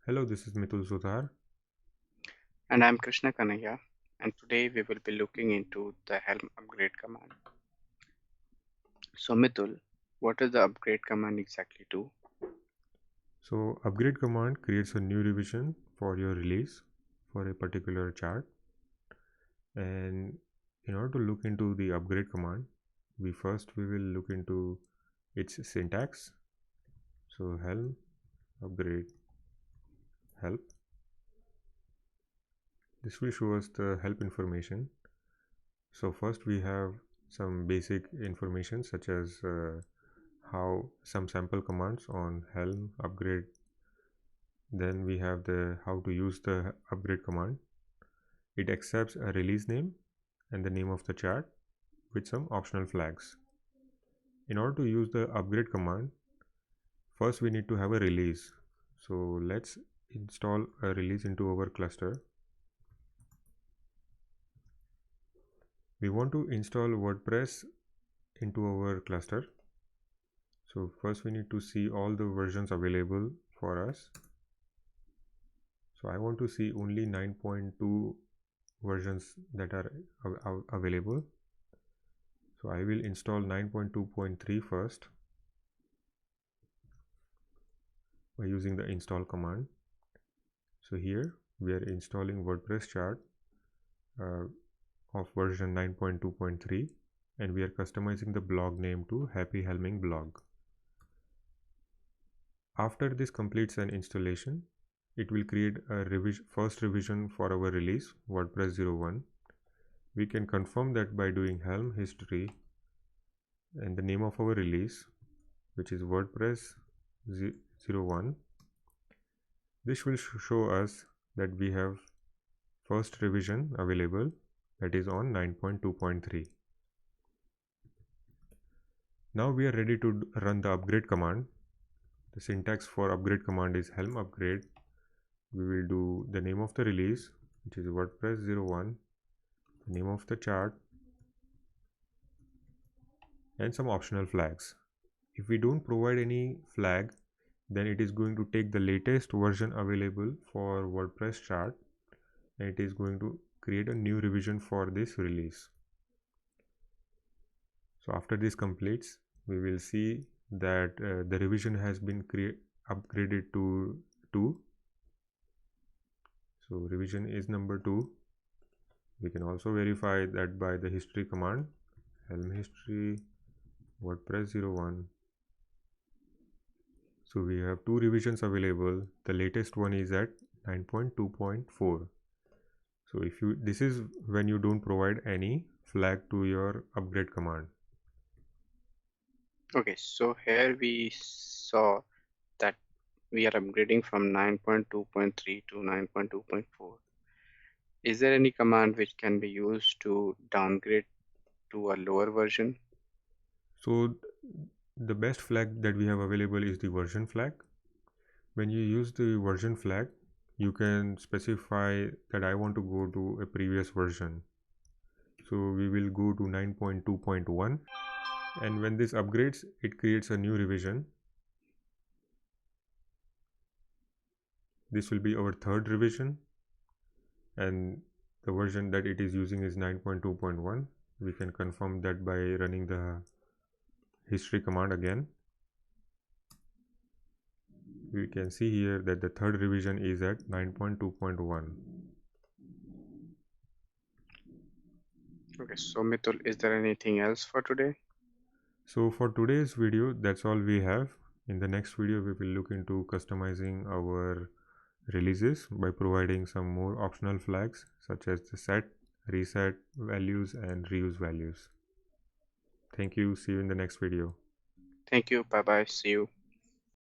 Hello, this is Mitul Sudhar. And I'm Krishna Kanaya, and today we will be looking into the Helm Upgrade command. So Mitul, what does the upgrade command exactly do? So, upgrade command creates a new revision for your release for a particular chart. And in order to look into the upgrade command, we will look into its syntax. So, Helm upgrade help. This will show us the help information. So, first we have some basic information such as how some sample commands on Helm upgrade. Then we have the how to use the upgrade command. It accepts a release name and the name of the chart with some optional flags. In order to use the upgrade command, first we need to have a release. So let's install a release into our cluster. We want to install WordPress into our cluster. So first we need to see all the versions available for us. So I want to see only 9.2 versions that are available. So I will install 9.2.3 first by using the install command. So here we are installing WordPress chart of version 9.2.3 and we are customizing the blog name to Happy Helming Blog. After this completes an installation, it will create a first revision for our release WordPress 01. We can confirm that by doing Helm history and the name of our release, which is WordPress 01. This will show us that we have first revision available, that is on 9.2.3. Now we are ready to run the upgrade command. The syntax for upgrade command is Helm Upgrade. We will do the name of the release, which is WordPress 01, the name of the chart, and some optional flags. If we don't provide any flag, then it is going to take the latest version available for WordPress chart and it is going to create a new revision for this release. So after this completes, we will see that the revision has been upgraded to 2. So revision is number 2. We can also verify that by the history command, Helm history WordPress 01. So we have 2 revisions available. The latest one is at 9.2.4. So this is when you don't provide any flag to your upgrade command. Okay, so here we saw that we are upgrading from 9.2.3 to 9.2.4. Is there any command which can be used to downgrade to a lower version? So the best flag that we have available is the version flag. When you use the version flag, you can specify that I want to go to a previous version. So we will go to 9.2.1 and when this upgrades, it creates a new revision. This will be our third revision and the version that it is using is 9.2.1. We can confirm that by running the history command again. We can see here that the third revision is at 9.2.1. Okay, so Mitul, is there anything else for today? So for today's video, that's all we have. In the next video, we will look into customizing our releases by providing some more optional flags such as the set, reset values and reuse values. Thank you. See you in the next video. Thank you. Bye bye. See you.